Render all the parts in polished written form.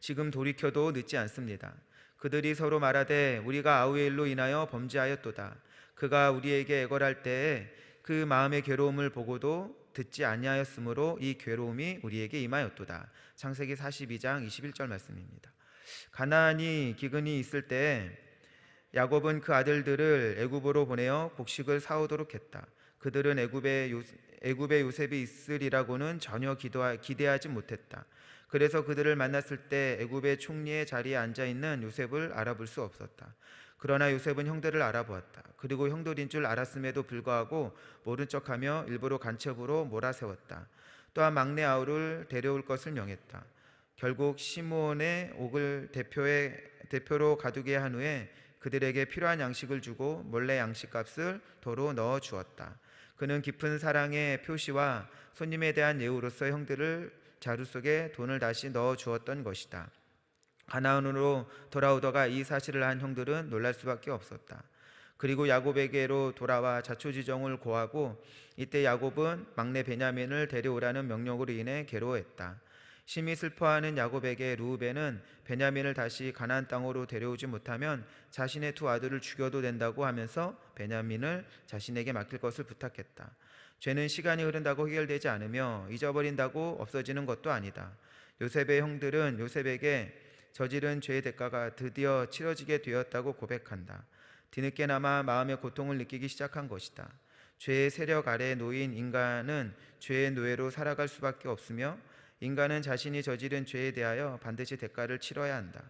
지금 돌이켜도 늦지 않습니다. 그들이 서로 말하되 우리가 아우의 일로 인하여 범죄하였도다. 그가 우리에게 애걸할 때에 그 마음의 괴로움을 보고도 듣지 아니하였으므로 이 괴로움이 우리에게 임하였도다. 창세기 42장 21절 말씀입니다. 가나안이 기근이 있을 때 야곱은 그 아들들을 애굽으로 보내어 곡식을 사오도록 했다. 그들은 애굽에 요셉이 있으리라고는 전혀 기대하지 못했다. 그래서 그들을 만났을 때 애굽의 총리의 자리에 앉아 있는 요셉을 알아볼 수 없었다. 그러나 요셉은 형들을 알아보았다. 그리고 형들인 줄 알았음에도 불구하고 모른 척하며 일부러 간첩으로 몰아세웠다. 또한 막내 아우를 데려올 것을 명했다. 결국 시므온의 옥을 대표로 가두게 한 후에 그들에게 필요한 양식을 주고 몰래 양식값을 도로 넣어 주었다. 그는 깊은 사랑의 표시와 손님에 대한 예우로서 형들을 자루 속에 돈을 다시 넣어 주었던 것이다. 가나안으로 돌아오다가 이 사실을 한 형들은 놀랄 수밖에 없었다. 그리고 야곱에게로 돌아와 자초지종을 고하고 이때 야곱은 막내 베냐민을 데려오라는 명령으로 인해 괴로워했다. 심히 슬퍼하는 야곱에게 르우벤은 베냐민을 다시 가나안 땅으로 데려오지 못하면 자신의 두 아들을 죽여도 된다고 하면서 베냐민을 자신에게 맡길 것을 부탁했다. 죄는 시간이 흐른다고 해결되지 않으며 잊어버린다고 없어지는 것도 아니다. 요셉의 형들은 요셉에게 저지른 죄의 대가가 드디어 치러지게 되었다고 고백한다. 뒤늦게나마 마음의 고통을 느끼기 시작한 것이다. 죄의 세력 아래에 놓인 인간은 죄의 노예로 살아갈 수밖에 없으며 인간은 자신이 저지른 죄에 대하여 반드시 대가를 치러야 한다.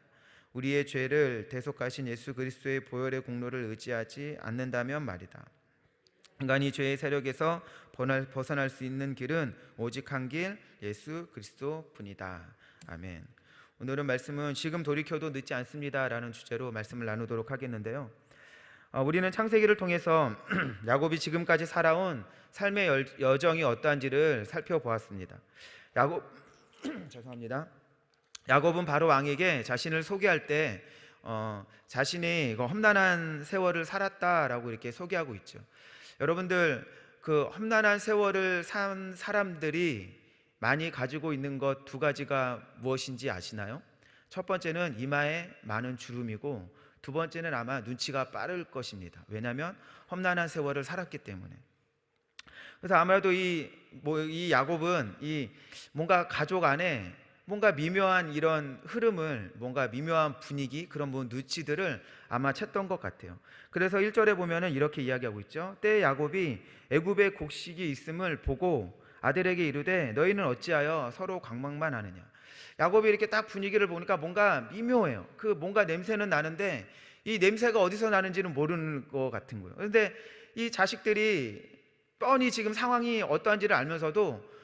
우리의 죄를 대속하신 예수 그리스도의 보혈의 공로를 의지하지 않는다면 말이다. 인간이 죄의 세력에서 벗어날 수 있는 길은 오직 한 길, 예수 그리스도뿐이다. 아멘. 오늘은 말씀은 지금 돌이켜도 늦지 않습니다 라는 주제로 말씀을 나누도록 하겠는데요, 우리는 창세기를 통해서 야곱이 지금까지 살아온 삶의 여정이 어떠한지를 살펴보았습니다. 죄송합니다. 야곱은 바로 왕에게 자신을 소개할 때 자신이 험난한 세월을 살았다라고 이렇게 소개하고 있죠. 여러분들, 그 험난한 세월을 산 사람들이 많이 가지고 있는 것 두 가지가 무엇인지 아시나요? 첫 번째는 이마에 많은 주름이고 두 번째는 아마 눈치가 빠를 것입니다. 왜냐하면 험난한 세월을 살았기 때문에. 그래서 아마도 이 야곱은 뭔가 가족 안에 뭔가 미묘한 이런 흐름을, 뭔가 미묘한 분위기, 그런 눈치들을 아마 챘던 것 같아요. 그래서 1절에 보면은 이렇게 이야기하고 있죠. 때에 야곱이 애굽에 곡식이 있음을 보고 아들에게 이르되 너희는 어찌하여 서로 관망만 하느냐. 야곱이 이렇게 딱 분위기를 보니까 뭔가 미묘해요. 그 뭔가 냄새는 나는데 이 냄새가 어디서 나는지는 모르는 것 같은 거예요. 그런데 이 자식들이 뻔히 지금 상황이 어떠한지를 알면서도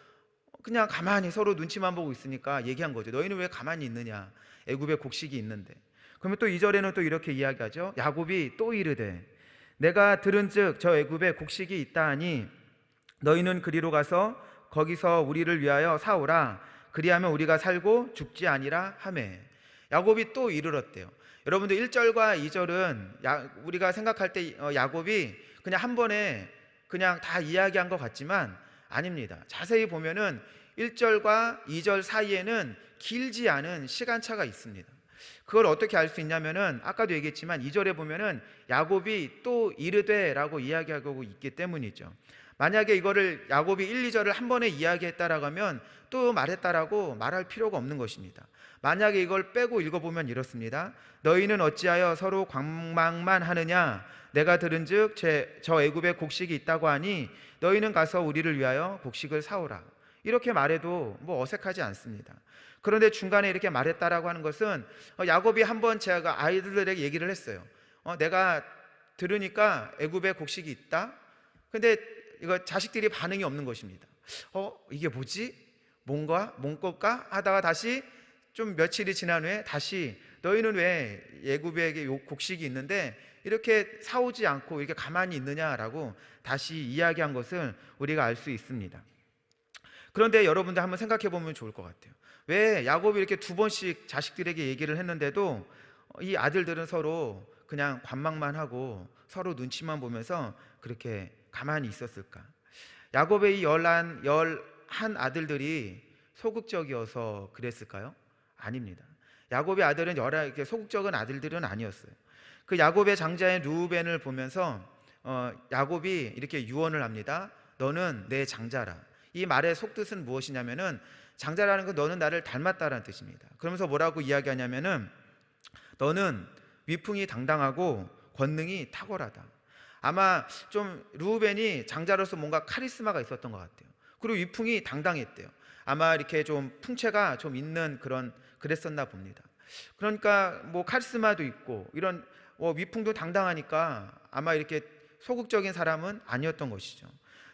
그냥 가만히 서로 눈치만 보고 있으니까 얘기한 거죠. 너희는 왜 가만히 있느냐, 애굽에 곡식이 있는데. 그러면 또 2절에는 또 이렇게 이야기하죠. 야곱이 또 이르되 내가 들은즉 저 애굽에 곡식이 있다 하니 너희는 그리로 가서 거기서 우리를 위하여 사오라. 그리하면 우리가 살고 죽지 아니라 하매. 야곱이 또 이르렀대요. 여러분들 1절과 2절은 우리가 생각할 때 야곱이 그냥 한 번에 그냥 다 이야기한 것 같지만 아닙니다. 자세히 보면은 1절과 2절 사이에는 길지 않은 시간차가 있습니다. 그걸 어떻게 알 수 있냐면은 아까도 얘기했지만 2절에 보면은 야곱이 또 이르되라고 이야기하고 있기 때문이죠. 만약에 이거를 야곱이 1, 2절을 한 번에 이야기했다라고 하면 또 말했다라고 말할 필요가 없는 것입니다. 만약에 이걸 빼고 읽어보면 이렇습니다. 너희는 어찌하여 서로 관망만 하느냐. 내가 들은즉 저 애굽에 곡식이 있다고 하니 너희는 가서 우리를 위하여 곡식을 사오라. 이렇게 말해도 뭐 어색하지 않습니다. 그런데 중간에 이렇게 말했다라고 하는 것은 야곱이 한번 제가 아이들에게 얘기를 했어요. 내가 들으니까 애굽에 곡식이 있다. 근데 이거 자식들이 반응이 없는 것입니다. 이게 뭐지? 뭔가 하다가 다시 좀 며칠이 지난 후에 다시 너희는 왜 애굽에 곡식이 있는데 이렇게 사오지 않고 이렇게 가만히 있느냐라고 다시 이야기한 것을 우리가 알 수 있습니다. 그런데 여러분들 한번 생각해 보면 좋을 것 같아요. 왜 야곱이 이렇게 두 번씩 자식들에게 얘기를 했는데도 이 아들들은 서로 그냥 관망만 하고 서로 눈치만 보면서 그렇게 가만히 있었을까? 야곱의 이 열한 아들들이 소극적이어서 그랬을까요? 아닙니다. 야곱의 아들은 이렇게 소극적인 아들들은 아니었어요. 그 야곱의 장자인 르우벤을 보면서 야곱이 이렇게 유언을 합니다. 너는 내 장자라. 이 말의 속뜻은 무엇이냐면은 장자라는 건 너는 나를 닮았다라는 뜻입니다. 그러면서 뭐라고 이야기하냐면은 너는 위풍이 당당하고 권능이 탁월하다. 아마 좀 르우벤이 장자로서 뭔가 카리스마가 있었던 것 같아요. 그리고 위풍이 당당했대요. 아마 이렇게 좀 풍채가 좀 있는 그랬었나 봅니다. 그러니까 뭐 카리스마도 있고 이런 위풍도 당당하니까 아마 이렇게 소극적인 사람은 아니었던 것이죠.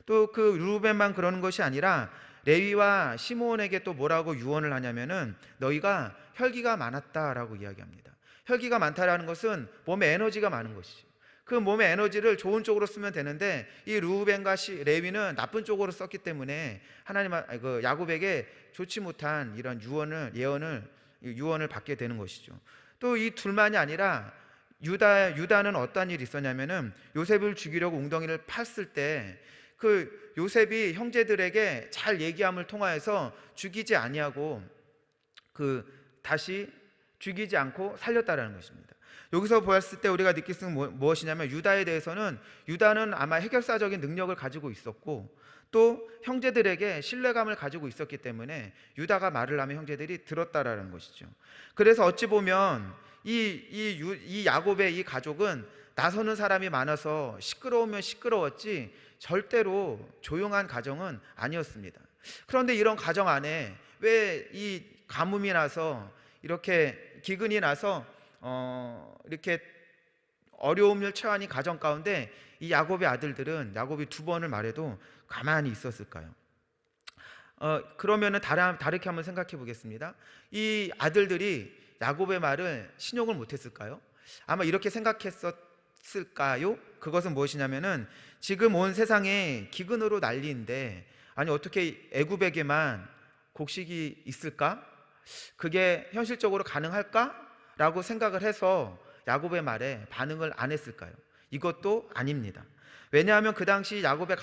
또 그 르우벤만 그러는 것이 아니라 레위와 시므온에게 또 뭐라고 유언을 하냐면은 너희가 혈기가 많았다라고 이야기합니다. 혈기가 많다라는 것은 몸에 에너지가 많은 것이죠. 그 몸의 에너지를 좋은 쪽으로 쓰면 되는데 이 르우벤과 레위는 나쁜 쪽으로 썼기 때문에 그 야곱에게 좋지 못한 이런 유언을 받게 되는 것이죠. 또 이 둘만이 아니라 유다는 어떤 일이 있었냐면은 요셉을 죽이려고 웅덩이를 팠을 때 그 요셉이 형제들에게 잘 얘기함을 통하여서 죽이지 아니하고 다시 죽이지 않고 살렸다라는 것입니다. 여기서 보았을 때 우리가 느낄 수 있는 무엇이냐면 유다에 대해서는 유다는 아마 해결사적인 능력을 가지고 있었고 또 형제들에게 신뢰감을 가지고 있었기 때문에 유다가 말을 하면 형제들이 들었다라는 것이죠. 그래서 어찌 보면 이 야곱의 이 가족은 나서는 사람이 많아서 시끄러우면 시끄러웠지 절대로 조용한 가정은 아니었습니다. 그런데 이런 가정 안에 왜 이 가뭄이 나서 이렇게 기근이 나서 이렇게 어려움을 처한 이 가정 가운데 이 야곱의 아들들은 야곱이 두 번을 말해도 가만히 있었을까요? 그러면은 다르게 한번 생각해 보겠습니다. 이 아들들이 야곱의 말을 신용을 못했을까요? 아마 이렇게 생각했었을까요? 그것은 무엇이냐면은 지금 온 세상에 기근으로 난리인데 아니 어떻게 애굽에게만 곡식이 있을까? 그게 현실적으로 가능할까? 라고 생각을 해서 야곱의 말에 반응을 안 했을까요? 이것도 아닙니다. 왜냐하면 그 당시 야곱의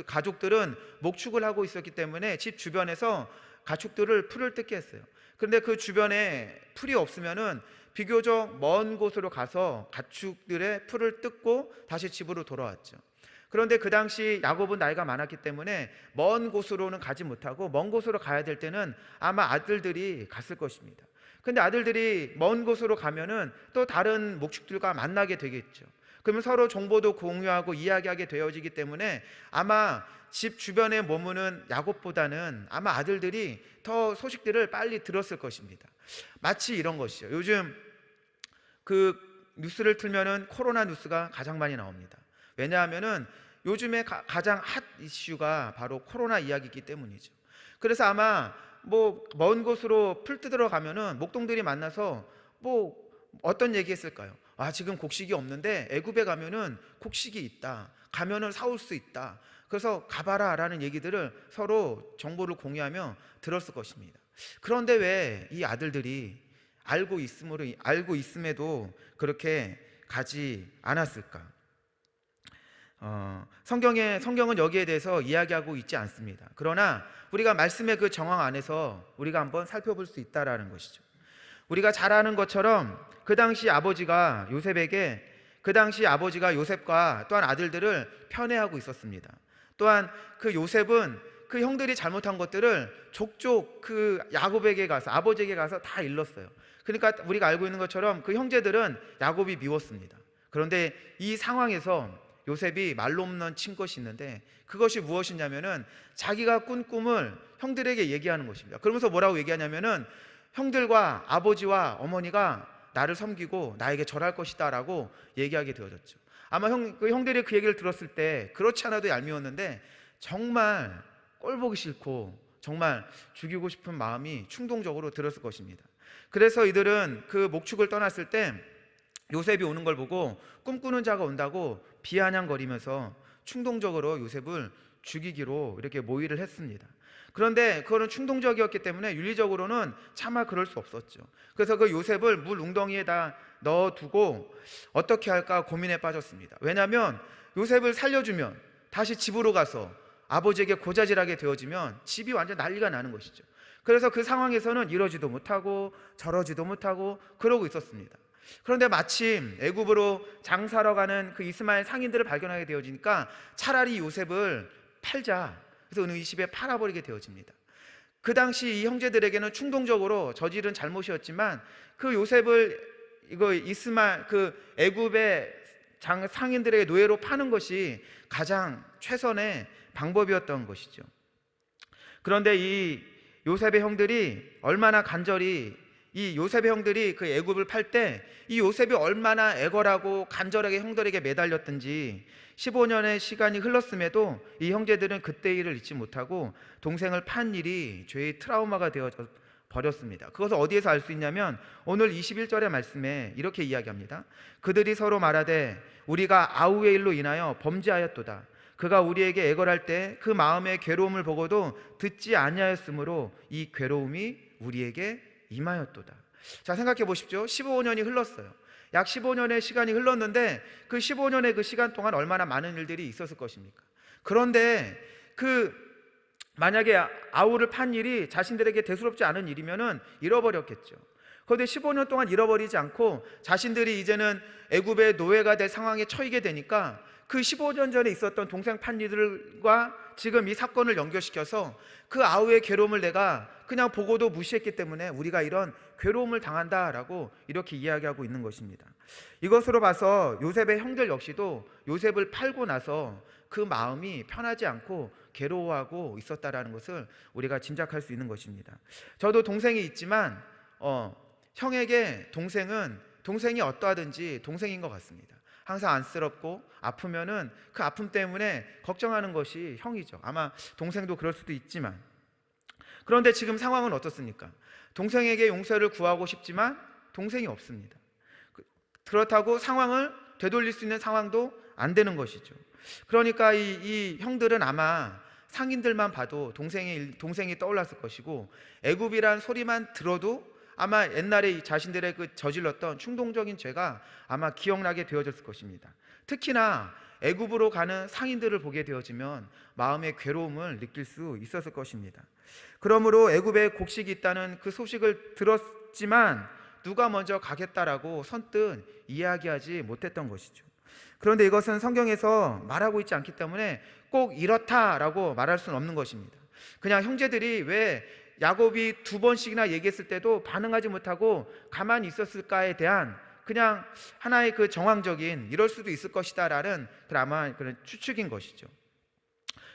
가족들은 목축을 하고 있었기 때문에 집 주변에서 가축들을 풀을 뜯게 했어요. 그런데 그 주변에 풀이 없으면은 비교적 먼 곳으로 가서 가축들의 풀을 뜯고 다시 집으로 돌아왔죠. 그런데 그 당시 야곱은 나이가 많았기 때문에 먼 곳으로는 가지 못하고 먼 곳으로 가야 될 때는 아마 아들들이 갔을 것입니다. 근데 아들들이 먼 곳으로 가면은 또 다른 목축들과 만나게 되겠죠. 그러면 서로 정보도 공유하고 이야기하게 되어지기 때문에 아마 집 주변에 머무는 야곱보다는 아마 아들들이 더 소식들을 빨리 들었을 것입니다. 마치 이런 것이죠. 요즘 그 뉴스를 틀면은 코로나 뉴스가 가장 많이 나옵니다. 왜냐하면은 요즘에 가장 핫 이슈가 바로 코로나 이야기이기 때문이죠. 그래서 아마 뭐 먼 곳으로 풀 뜯으러 가면은 목동들이 만나서 뭐 어떤 얘기했을까요? 아, 지금 곡식이 없는데 애굽에 가면은 곡식이 있다. 가면은 사올 수 있다. 그래서 가봐라라는 얘기들을 서로 정보를 공유하며 들었을 것입니다. 그런데 왜 이 아들들이 알고 있음에도 그렇게 가지 않았을까? 성경은 여기에 대해서 이야기하고 있지 않습니다. 그러나 우리가 말씀의 그 정황 안에서 우리가 한번 살펴볼 수 있다라는 것이죠. 우리가 잘 아는 것처럼 그 당시 아버지가 요셉과 또한 아들들을 편애하고 있었습니다. 또한 그 요셉은 그 형들이 잘못한 것들을 족족 그 야곱에게 가서 아버지에게 가서 다 일렀어요. 그러니까 우리가 알고 있는 것처럼 그 형제들은 야곱이 미웠습니다. 그런데 이 상황에서 요셉이 말로 없는 친 것이 있는데 그것이 무엇이냐면은 자기가 꾼 꿈을 형들에게 얘기하는 것입니다. 그러면서 뭐라고 얘기하냐면은 형들과 아버지와 어머니가 나를 섬기고 나에게 절할 것이다 라고 얘기하게 되어졌죠. 아마 형들이 그 얘기를 들었을 때 그렇지 않아도 얄미웠는데 정말 꼴보기 싫고 정말 죽이고 싶은 마음이 충동적으로 들었을 것입니다. 그래서 이들은 그 목축을 떠났을 때 요셉이 오는 걸 보고 꿈꾸는 자가 온다고 비아냥거리면서 충동적으로 요셉을 죽이기로 이렇게 모의를 했습니다. 그런데 그거는 충동적이었기 때문에 윤리적으로는 차마 그럴 수 없었죠. 그래서 그 요셉을 물 웅덩이에다 넣어두고 어떻게 할까 고민에 빠졌습니다. 왜냐하면 요셉을 살려주면 다시 집으로 가서 아버지에게 고자질하게 되어지면 집이 완전 난리가 나는 것이죠. 그래서 그 상황에서는 이러지도 못하고 저러지도 못하고 그러고 있었습니다. 그런데 마침 애굽으로 장사러 가는 그 이스마엘 상인들을 발견하게 되어지니까 차라리 요셉을 팔자, 그래서 어느 20에 팔아버리게 되어집니다. 그 당시 이 형제들에게는 충동적으로 저지른 잘못이었지만 그 요셉을 그 애굽의 상인들에게 노예로 파는 것이 가장 최선의 방법이었던 것이죠. 그런데 이 요셉의 형들이 얼마나 간절히, 이 요셉의 형들이 그 애굽을 팔 때 이 요셉이 얼마나 애걸하고 간절하게 형들에게 매달렸든지 15년의 시간이 흘렀음에도 이 형제들은 그때 일을 잊지 못하고 동생을 판 일이 죄의 트라우마가 되어져 버렸습니다. 그것을 어디에서 알 수 있냐면 오늘 21절의 말씀에 이렇게 이야기합니다. 그들이 서로 말하되 우리가 아우의 일로 인하여 범죄하였도다. 그가 우리에게 애걸할 때 그 마음의 괴로움을 보고도 듣지 아니하였으므로 이 괴로움이 우리에게 임하였도다. 자, 생각해 보십시오. 15년이 흘렀어요. 약 15년의 시간이 흘렀는데 그 15년의 그 시간 동안 얼마나 많은 일들이 있었을 것입니까? 그런데 만약에 아우를 판 일이 자신들에게 대수롭지 않은 일이면은 잃어버렸겠죠. 그런데 15년 동안 잃어버리지 않고 자신들이 이제는 애굽의 노예가 될 상황에 처하게 되니까 그 15년 전에 있었던 동생 판 일들과 지금 이 사건을 연결시켜서 그 아우의 괴로움을 내가 그냥 보고도 무시했기 때문에 우리가 이런 괴로움을 당한다라고 이렇게 이야기하고 있는 것입니다. 이것으로 봐서 요셉의 형들 역시도 요셉을 팔고 나서 그 마음이 편하지 않고 괴로워하고 있었다라는 것을 우리가 짐작할 수 있는 것입니다. 저도 동생이 있지만 형에게 동생이 어떠하든지 동생인 것 같습니다. 항상 안쓰럽고 아프면은 그 아픔 때문에 걱정하는 것이 형이죠. 아마 동생도 그럴 수도 있지만, 그런데 지금 상황은 어떻습니까? 동생에게 용서를 구하고 싶지만 동생이 없습니다. 그렇다고 상황을 되돌릴 수 있는 상황도 안 되는 것이죠. 그러니까 이 형들은 아마 상인들만 봐도 동생이 떠올랐을 것이고, 애굽이란 소리만 들어도 아마 옛날에 자신들의 그 저질렀던 충동적인 죄가 아마 기억나게 되어졌을 것입니다. 특히나 애굽으로 가는 상인들을 보게 되어지면 마음의 괴로움을 느낄 수 있었을 것입니다. 그러므로 애굽에 곡식이 있다는 그 소식을 들었지만 누가 먼저 가겠다라고 선뜻 이야기하지 못했던 것이죠. 그런데 이것은 성경에서 말하고 있지 않기 때문에 꼭 이렇다라고 말할 수는 없는 것입니다. 그냥 형제들이 왜 야곱이 2번씩이나 얘기했을 때도 반응하지 못하고 가만히 있었을까에 대한 그냥 하나의 그 정황적인 이럴 수도 있을 것이다라는 아마 그런 추측인 것이죠.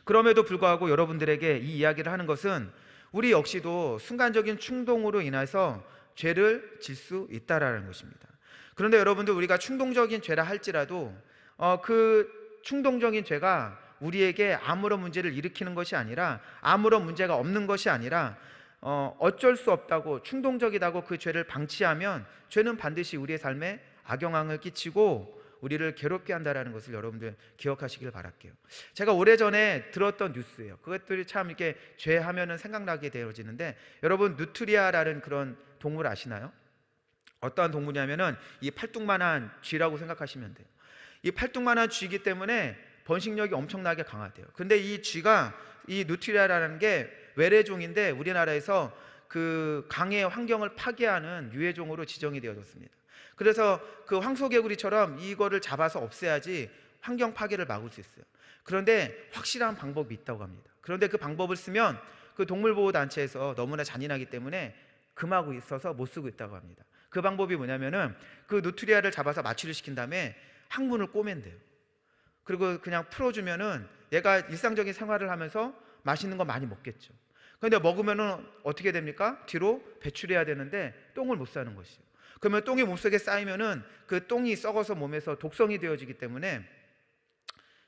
그럼에도 불구하고 여러분들에게 이 이야기를 하는 것은 우리 역시도 순간적인 충동으로 인해서 죄를 질 수 있다라는 것입니다. 그런데 여러분들, 우리가 충동적인 죄라 할지라도 그 충동적인 죄가 우리에게 아무런 문제를 일으키는 것이 아니라, 아무런 문제가 없는 것이 아니라 어쩔 수 없다고, 충동적이다고 그 죄를 방치하면 죄는 반드시 우리의 삶에 악영향을 끼치고 우리를 괴롭게 한다는 것을 여러분들 기억하시길 바랄게요. 제가 오래전에 들었던 뉴스예요. 그것들이 참 이렇게 죄하면은 생각나게 되어지는데, 여러분 누트리아라는 그런 동물 아시나요? 어떠한 동물이냐면은 이 팔뚝만한 쥐라고 생각하시면 돼요. 이 팔뚝만한 쥐이기 때문에 번식력이 엄청나게 강하대요. 근데 이 쥐가, 이 누트리아라는 게 외래종인데 우리나라에서 그 강의 환경을 파괴하는 유해종으로 지정이 되어졌습니다. 그래서 그 황소개구리처럼 이거를 잡아서 없애야지 환경 파괴를 막을 수 있어요. 그런데 확실한 방법이 있다고 합니다. 그런데 그 방법을 쓰면 그 동물보호단체에서 너무나 잔인하기 때문에 금하고 있어서 못 쓰고 있다고 합니다. 그 방법이 뭐냐면은 그 누트리아를 잡아서 마취를 시킨 다음에 항문을 꼬맨대요. 그리고 그냥 풀어주면은 얘가 일상적인 생활을 하면서 맛있는 거 많이 먹겠죠. 그런데 먹으면은 어떻게 됩니까? 뒤로 배출해야 되는데 똥을 못 싸는 것이에요. 그러면 똥이 몸속에 쌓이면은 그 똥이 썩어서 몸에서 독성이 되어지기 때문에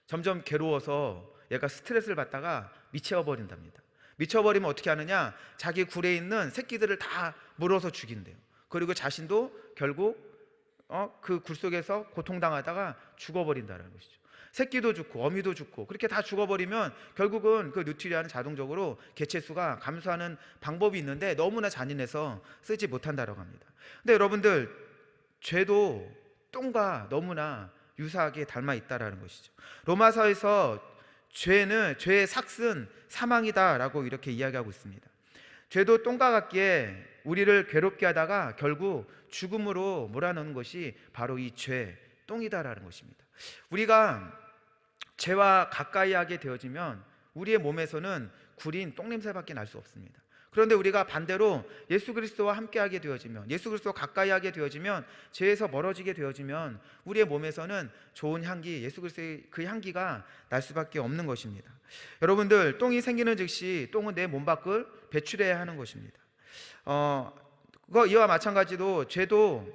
점점 괴로워서 얘가 스트레스를 받다가 미쳐버린답니다. 미쳐버리면 어떻게 하느냐? 자기 굴에 있는 새끼들을 다 물어서 죽인대요. 그리고 자신도 결국 그 굴 속에서 고통당하다가 죽어버린다는 것이죠. 새끼도 죽고 어미도 죽고 그렇게 다 죽어버리면 결국은 그 누트리아는 자동적으로 개체수가 감소하는 방법이 있는데 너무나 잔인해서 쓰지 못한다고 합니다. 근데 여러분들, 죄도 똥과 너무나 유사하게 닮아 있다라는 것이죠. 로마서에서 죄의 삭은 사망이다라고 이렇게 이야기하고 있습니다. 죄도 똥과 같기에 우리를 괴롭게 하다가 결국 죽음으로 몰아넣는 것이 바로 이 죄, 똥이다라는 것입니다. 우리가 죄와 가까이 하게 되어지면 우리의 몸에서는 구린 똥냄새밖에 날 수 없습니다. 그런데 우리가 반대로 예수 그리스도와 함께하게 되어지면, 예수 그리스도와 가까이 하게 되어지면, 죄에서 멀어지게 되어지면 우리의 몸에서는 좋은 향기, 예수 그리스도의 그 향기가 날 수밖에 없는 것입니다. 여러분들, 똥이 생기는 즉시 똥은 내 몸 밖을 배출해야 하는 것입니다. 이와 마찬가지로 죄도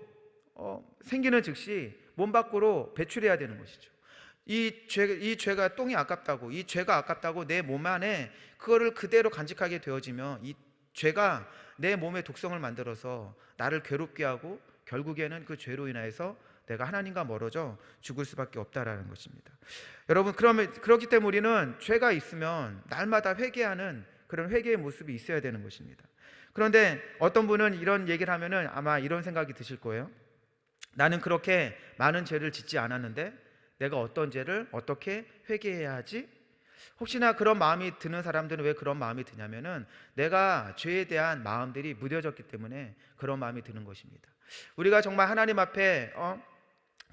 생기는 즉시 몸 밖으로 배출해야 되는 것이죠. 이 죄가 똥이 아깝다고, 이 죄가 아깝다고 내 몸 안에 그거를 그대로 간직하게 되어지면 이 죄가 내 몸의 독성을 만들어서 나를 괴롭게 하고 결국에는 그 죄로 인하여서 내가 하나님과 멀어져 죽을 수밖에 없다라는 것입니다. 여러분, 그렇기 때문에 우리는 죄가 있으면 날마다 회개하는 그런 회개의 모습이 있어야 되는 것입니다. 그런데 어떤 분은 이런 얘기를 하면은 아마 이런 생각이 드실 거예요. 나는 그렇게 많은 죄를 짓지 않았는데 내가 어떤 죄를 어떻게 회개해야 하지? 혹시나 그런 마음이 드는 사람들은 왜 그런 마음이 드냐면은 내가 죄에 대한 마음들이 무뎌졌기 때문에 그런 마음이 드는 것입니다. 우리가 정말 하나님 앞에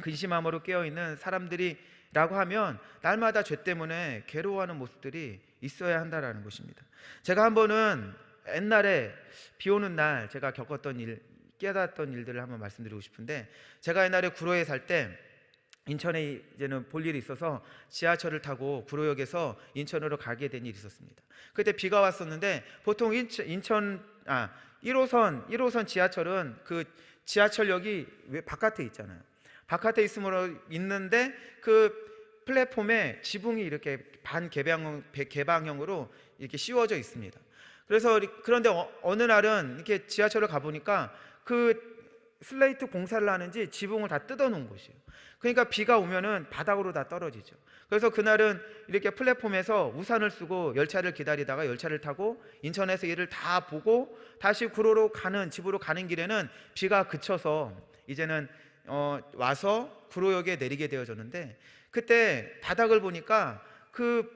근심함으로 깨어있는 사람들이라고 하면 날마다 죄 때문에 괴로워하는 모습들이 있어야 한다라는 것입니다. 제가 한 번은 옛날에 비 오는 날 제가 겪었던 깨닫던 일들을 한번 말씀드리고 싶은데, 제가 옛날에 구로에 살 때 인천에 이제는 볼 일이 있어서 지하철을 타고 구로역에서 인천으로 가게 된 일이 있었습니다. 그때 비가 왔었는데 보통 1호선 지하철은 그 지하철역이 왜 바깥에 있잖아요. 바깥에 있는데 그 플랫폼에 지붕이 이렇게 개방형으로 이렇게 씌워져 있습니다. 그런데 어느 날은 이렇게 지하철을 가보니까 그 슬레이트 공사를 하는지 지붕을 다 뜯어놓은 곳이에요. 그러니까 비가 오면은 바닥으로 다 떨어지죠. 그래서 그날은 이렇게 플랫폼에서 우산을 쓰고 열차를 기다리다가 열차를 타고 인천에서 일을 다 보고 다시 집으로 가는 길에는 비가 그쳐서 이제는 와서 구로역에 내리게 되어졌는데, 그때 바닥을 보니까 그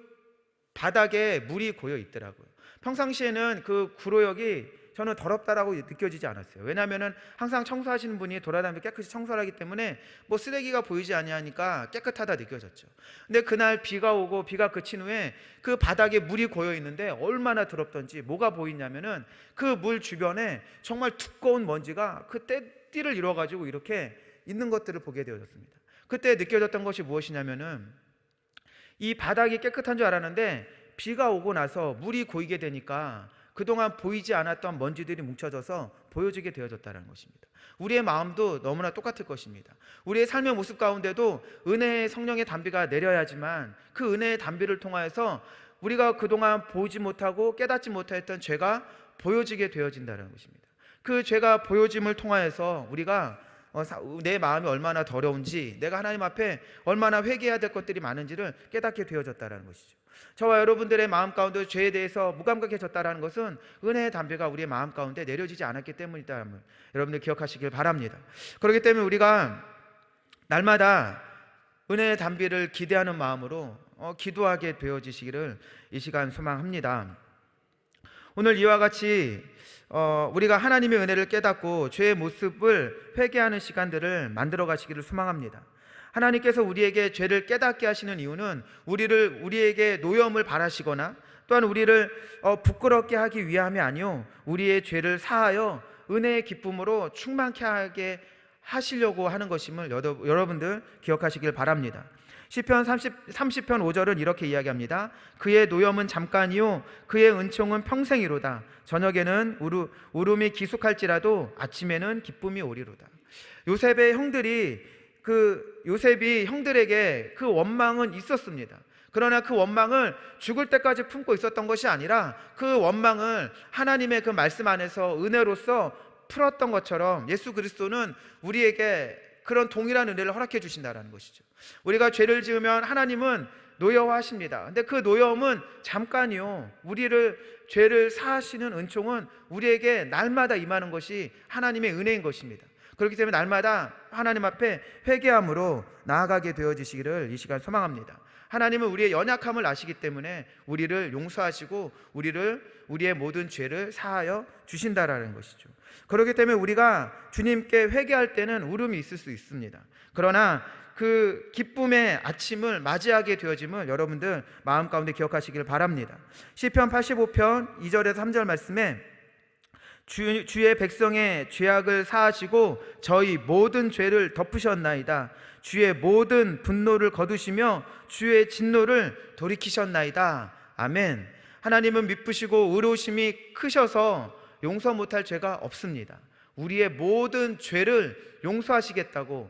바닥에 물이 고여 있더라고요. 평상시에는 그 구로역이 저는 더럽다라고 느껴지지 않았어요. 왜냐하면 항상 청소하시는 분이 돌아다니면서 깨끗이 청소를 하기 때문에 뭐 쓰레기가 보이지 아니하니까 깨끗하다 느껴졌죠. 근데 그날 비가 오고 비가 그친 후에 그 바닥에 물이 고여 있는데 얼마나 더럽던지 뭐가 보이냐면은 그 물 주변에 정말 두꺼운 먼지가 그 떼띠를 이뤄가지고 이렇게 있는 것들을 보게 되어졌습니다. 그때 느껴졌던 것이 무엇이냐면은 이 바닥이 깨끗한 줄 알았는데 비가 오고 나서 물이 고이게 되니까 그동안 보이지 않았던 먼지들이 뭉쳐져서 보여지게 되어졌다는 것입니다. 우리의 마음도 너무나 똑같을 것입니다. 우리의 삶의 모습 가운데도 은혜의 성령의 담비가 내려야지만 그 은혜의 담비를 통하여서 우리가 그동안 보지 못하고 깨닫지 못했던 죄가 보여지게 되어진다는 것입니다. 그 죄가 보여짐을 통하여서 우리가 내 마음이 얼마나 더러운지, 내가 하나님 앞에 얼마나 회개해야 될 것들이 많은지를 깨닫게 되어졌다는 것이죠. 저와 여러분들의 마음 가운데 죄에 대해서 무감각해졌다는 것은 은혜의 담배가 우리의 마음 가운데 내려지지 않았기 때문이다. 여러분들 기억하시길 바랍니다. 그렇기 때문에 우리가 날마다 은혜의 담비를 기대하는 마음으로 기도하게 되어지시기를 이 시간 소망합니다. 오늘 이와 같이 우리가 하나님의 은혜를 깨닫고 죄의 모습을 회개하는 시간들을 만들어 가시기를 소망합니다. 하나님께서 우리에게 죄를 깨닫게 하시는 이유는 우리에게 노여움을 바라시거나 또한 우리를 부끄럽게 하기 위함이 아니요 우리의 죄를 사하여 은혜의 기쁨으로 충만케 하게 하시려고 하는 것임을 여러분들 기억하시길 바랍니다. 시편 30편 5절은 이렇게 이야기합니다. 그의 노염은 잠깐이요 그의 은총은 평생이로다. 저녁에는 울음이 기숙할지라도 아침에는 기쁨이 오리로다. 요셉이 형들에게 그 원망은 있었습니다. 그러나 그 원망을 죽을 때까지 품고 있었던 것이 아니라 그 원망을 하나님의 그 말씀 안에서 은혜로서 풀었던 것처럼 예수 그리스도는 우리에게 그런 동일한 은혜를 허락해 주신다는 것이죠. 우리가 죄를 지으면 하나님은 노여워하십니다. 근데 그 노여움은 잠깐이요. 우리를 죄를 사하시는 은총은 우리에게 날마다 임하는 것이 하나님의 은혜인 것입니다. 그렇기 때문에 날마다 하나님 앞에 회개함으로 나아가게 되어지시기를 이 시간 소망합니다. 하나님은 우리의 연약함을 아시기 때문에 우리를 용서하시고 우리의 모든 죄를 사하여 주신다라는 것이죠. 그렇기 때문에 우리가 주님께 회개할 때는 울음이 있을 수 있습니다. 그러나 그 기쁨의 아침을 맞이하게 되어짐을 여러분들 마음 가운데 기억하시길 바랍니다. 시편 85편 2절에서 3절 말씀에 주의 백성의 죄악을 사하시고 저희 모든 죄를 덮으셨나이다. 주의 모든 분노를 거두시며 주의 진노를 돌이키셨나이다. 아멘. 하나님은 미쁘시고 의로우심이 크셔서 용서 못할 죄가 없습니다. 우리의 모든 죄를 용서하시겠다고,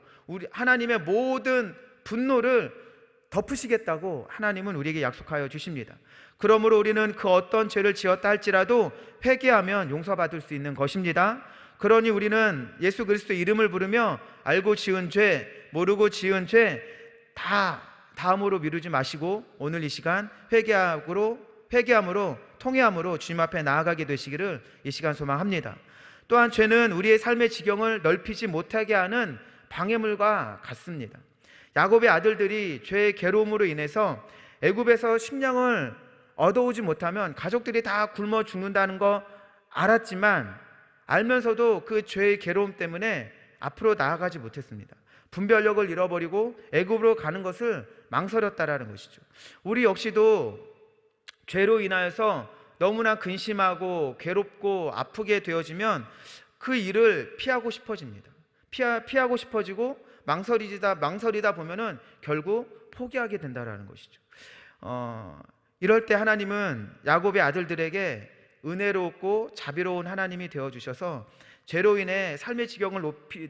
하나님의 모든 분노를 덮으시겠다고 하나님은 우리에게 약속하여 주십니다. 그러므로 우리는 그 어떤 죄를 지었다 할지라도 회개하면 용서받을 수 있는 것입니다. 그러니 우리는 예수 그리스도의 이름을 부르며 알고 지은 죄, 모르고 지은 죄 다 다음으로 미루지 마시고 오늘 이 시간 회개함으로 통회함으로 주님 앞에 나아가게 되시기를 이 시간 소망합니다. 또한 죄는 우리의 삶의 지경을 넓히지 못하게 하는 방해물과 같습니다. 야곱의 아들들이 죄의 괴로움으로 인해서 애굽에서 식량을 얻어오지 못하면 가족들이 다 굶어 죽는다는 거 알았지만 알면서도 그 죄의 괴로움 때문에 앞으로 나아가지 못했습니다. 분별력을 잃어버리고 애굽으로 가는 것을 망설였다라는 것이죠. 우리 역시도 죄로 인하여서 너무나 근심하고 괴롭고 아프게 되어지면 그 일을 피하고 싶어집니다. 피하고 싶어지고 망설이다 보면은 결국 포기하게 된다라는 것이죠. 이럴 때 하나님은 야곱의 아들들에게 은혜롭고 자비로운 하나님이 되어주셔서 죄로 인해 삶의 지경을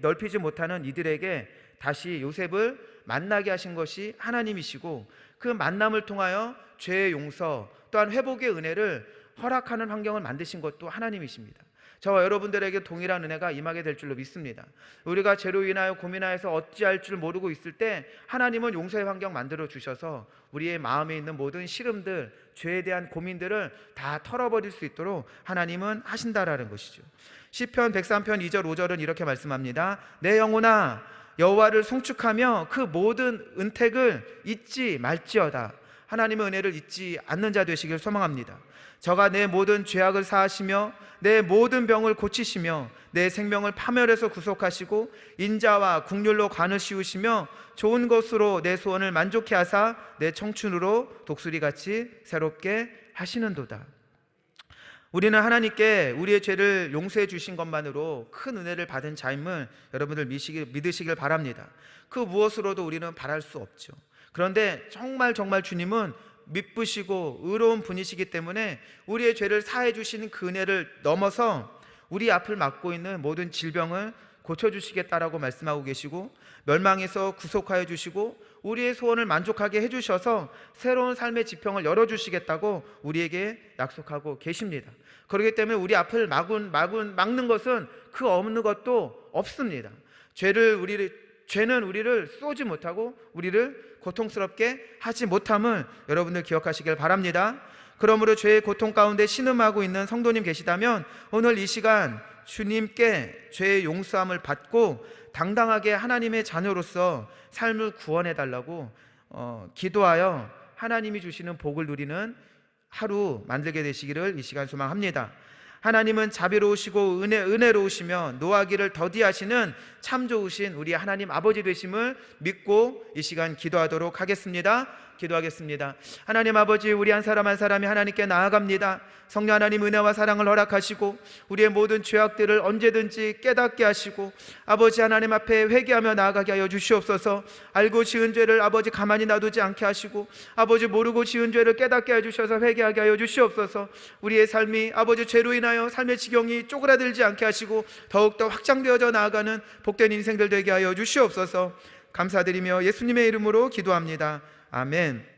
넓히지 못하는 이들에게 다시 요셉을 만나게 하신 것이 하나님이시고 그 만남을 통하여 죄의 용서 또한 회복의 은혜를 허락하는 환경을 만드신 것도 하나님이십니다. 저와 여러분들에게 동일한 은혜가 임하게 될 줄로 믿습니다. 우리가 죄로 인하여 고민하여서 어찌할 줄 모르고 있을 때 하나님은 용서의 환경 만들어 주셔서 우리의 마음에 있는 모든 시름들, 죄에 대한 고민들을 다 털어버릴 수 있도록 하나님은 하신다라는 것이죠. 시편 103편 2절 5절은 이렇게 말씀합니다. 내 영혼아 여호와를 송축하며 그 모든 은택을 잊지 말지어다. 하나님의 은혜를 잊지 않는 자 되시길 소망합니다. 저가 내 모든 죄악을 사하시며 내 모든 병을 고치시며 내 생명을 파멸해서 구속하시고 인자와 국률로 관을 씌우시며 좋은 것으로 내 소원을 만족케 하사 내 청춘으로 독수리같이 새롭게 하시는도다. 우리는 하나님께 우리의 죄를 용서해 주신 것만으로 큰 은혜를 받은 자임을 여러분들 믿으시길 바랍니다. 그 무엇으로도 우리는 바랄 수 없죠. 그런데 정말 주님은 미쁘시고 의로운 분이시기 때문에 우리의 죄를 사해 주시는 그 은혜를 넘어서 우리 앞을 막고 있는 모든 질병을 고쳐주시겠다라고 말씀하고 계시고 멸망에서 구속하여 주시고 우리의 소원을 만족하게 해주셔서 새로운 삶의 지평을 열어주시겠다고 우리에게 약속하고 계십니다. 그렇기 때문에 우리 앞을 막는 것은 그 어느 것도 없습니다. 죄는 우리를 쏘지 못하고 우리를 고통스럽게 하지 못함을 여러분들 기억하시길 바랍니다. 그러므로 죄의 고통 가운데 신음하고 있는 성도님 계시다면 오늘 이 시간 주님께 죄의 용서함을 받고 당당하게 하나님의 자녀로서 삶을 구원해 달라고 기도하여 하나님이 주시는 복을 누리는 하루 만들게 되시기를 이 시간 소망합니다. 하나님은 자비로우시고 은혜로우시며 노하기를 더디하시는 참 좋으신 우리 하나님 아버지 되심을 믿고 이 시간 기도하도록 하겠습니다. 기도하겠습니다. 하나님 아버지, 우리 한 사람 한 사람이 하나님께 나아갑니다. 성령 하나님 은혜와 사랑을 허락하시고 우리의 모든 죄악들을 언제든지 깨닫게 하시고 아버지 하나님 앞에 회개하며 나아가게 하여 주시옵소서. 알고 지은 죄를 아버지 가만히 놔두지 않게 하시고 아버지 모르고 지은 죄를 깨닫게 해주셔서 회개하게 하여 주시옵소서. 우리의 삶이 아버지 죄로 인하여 삶의 지경이 쪼그라들지 않게 하시고 더욱더 확장되어져 나아가는 복된 인생들 되게 하여 주시옵소서. 감사드리며 예수님의 이름으로 기도합니다. 아멘.